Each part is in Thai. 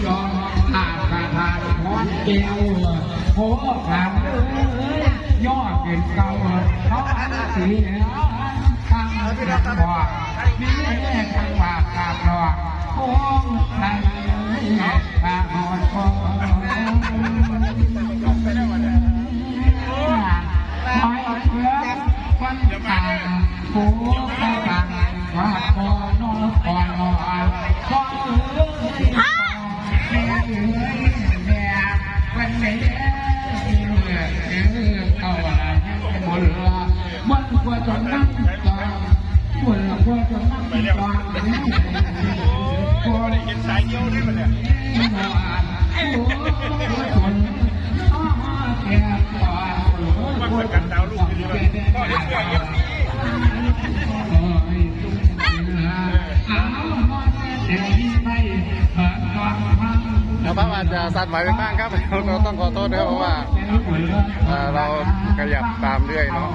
ยอมขาดกระทานพอดเกลียวโอ้ขาดย่อเกินเก่าเขาอันสีทางบอกมีทางว่าขาดรอโค้งทางขาดหอดคอคอยเพื่อวันตาผู้กำลังว่าคอนอนคอนอนคอยแม่วันไหนเอาอะไรหมดละมันควรจะนั่งจอหมดละควรจะนั่งจอพอได้เห็นสายเดียวได้ไหมเนี่ยมันเป็นการดาวลูกที่ดีเลยพ่อได้เชื่อเยอะเราบ้างอาจจะสั่นไหวไปบ้างครับเราต้องขอโทษด้วยเพราะว่าเราขยับตามเรื่อยเนาะ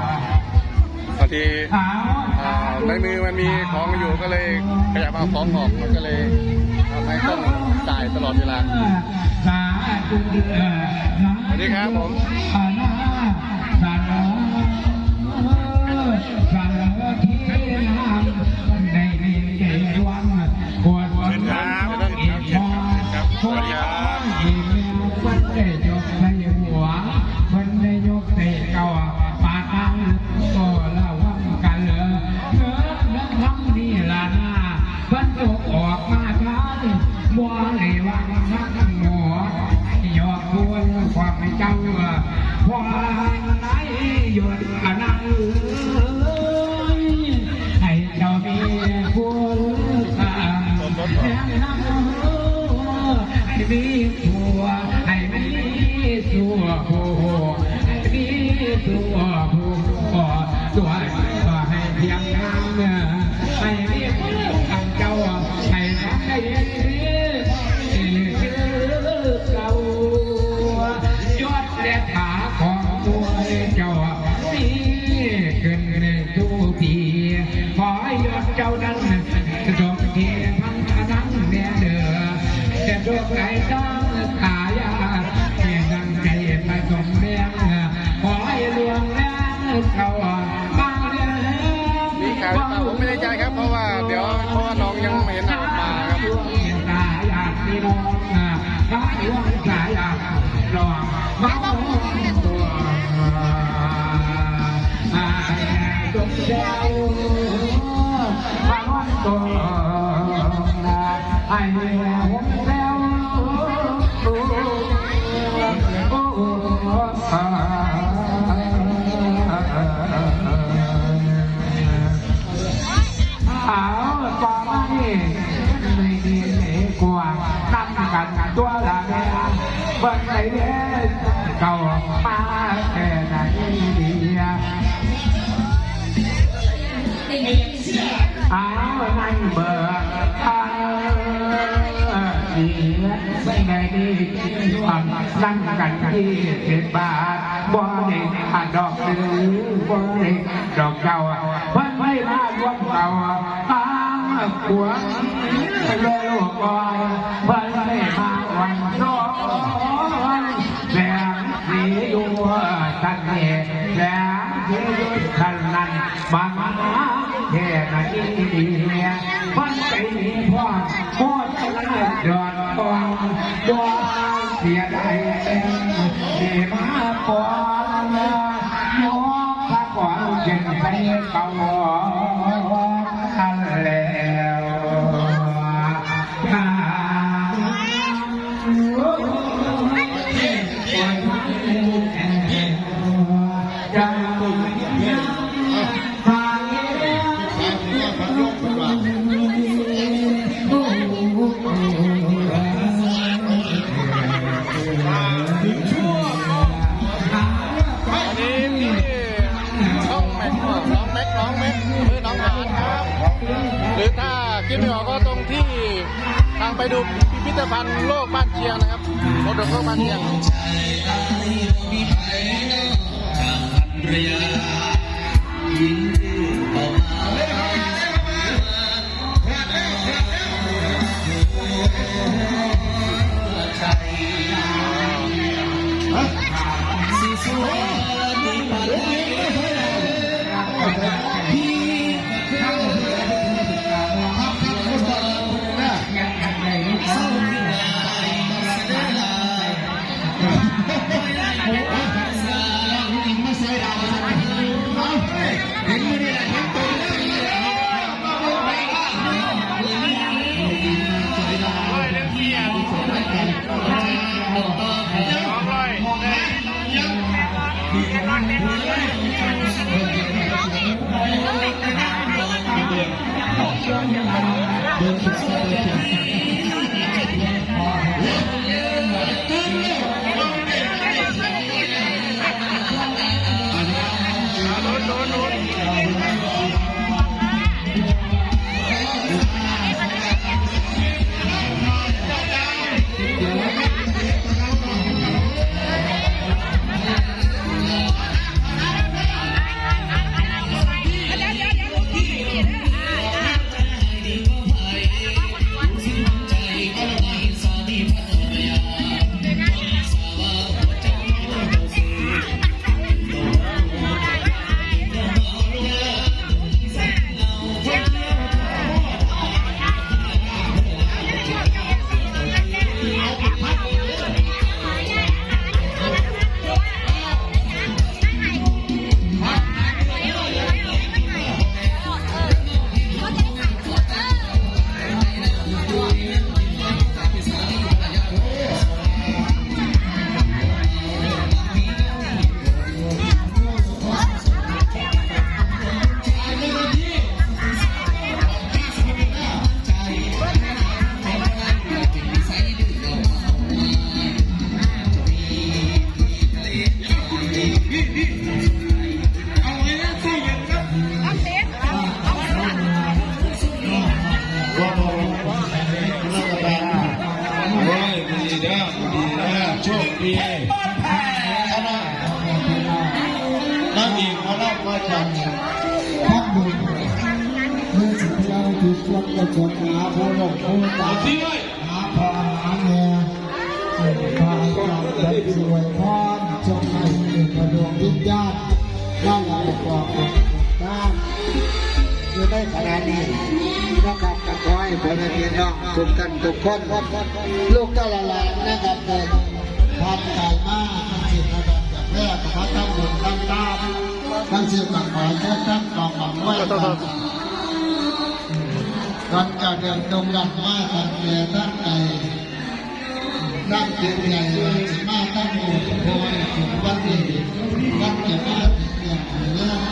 บางทีในมือมันมีของอยู่ก็เลยขยับเอาของออกมันก็เลยทำให้ต้องจ่ายตลอดเวลาสวัสดีครับผมมีผัวให้มีสัวผัวให้มีสัวผัวตัวก็ให้เพียงงามให้มีผู้คำเจ้าให้ทำได้ชื่อเก่ายอดและขาของตัวเจ้ามีขึ้นในทุกทีขอยอดเจ้านั้นจงเทียนทั้งเนี่ยเด้อจะโดนใครต้องขายาเพียงดังใจไปสมเรียงขอให้ลวงแล้วเขาบ้างเรื่องมีข่าวหรือเปล่าผมไม่ได้ใจครับเพราะว่าเดี๋ยวเพราะว่าน้องยังไม่เห็นออกมาครับสายาที่น้องข้าหลวงสายาลองบ้าตัวจงเจ้าบ้าตัวไอ้ผมแล้วเอาต่อมานี่ไม่ดีกว่านั่งกันตัวละแม่เบิ่งไหนเก่ามาแค่ไหนดีเอาในเบิกดีไม่ไงดีนั่งกันที่10 บาทบ่ได้ดอกหรือบ่ได้ดอกเก่าเพิ่นไม่มาร่วมเก่าหัวเลยลูกบอยเพิ่นไม่มาวันร้อนแสงสีอยู่ทันเหตุแสงสีอยู่ทันนั้นบางแค่ไหนดีเพิ่นไปมีพ่อพ่อจะเดินตองบัวเสียดายที่มาปอนยกพระก่อนเย็นไปเก่าทันแล้วหรือถ้าคิดไม่ออกก็ตรงที่ทางไปดูพิพิธภัณฑ์โลกบ้านเชียงนะครับมรดกโลกบ้านเชียง เ เด้อดีเด้อโชคดีคณะนักเอกมาเล่าว่าจัง พักบุญเมื่อสิ่งที่เราถูกควบกระจกหาผู้หลงผู้ตา ที่ไว้ หาพ่อหาแม่พาจับได้สวยพรจงให้กระดวงวิญญาณนั่นแหละประกอบด้านอยู่ในขณะนี้นะครับกระคอยพลเรือนน้องทุกกันทุกคนลูกเจ้าละลานนะครับเดินพันไก่มากทั้งสิ้นระดับจากแรกพระตั้งบุญตั้งตามทั้งสิ้นตั้งหมายแค่ตั้งกองหวังไว้วันจะเดินตรงกันว่าตั้งเรือตั้งใจตั้งเกียรติใหญ่สิมาตั้งหมู่โพยถึงวันนี้วันจะมาถึงเนี่ยเรื่อง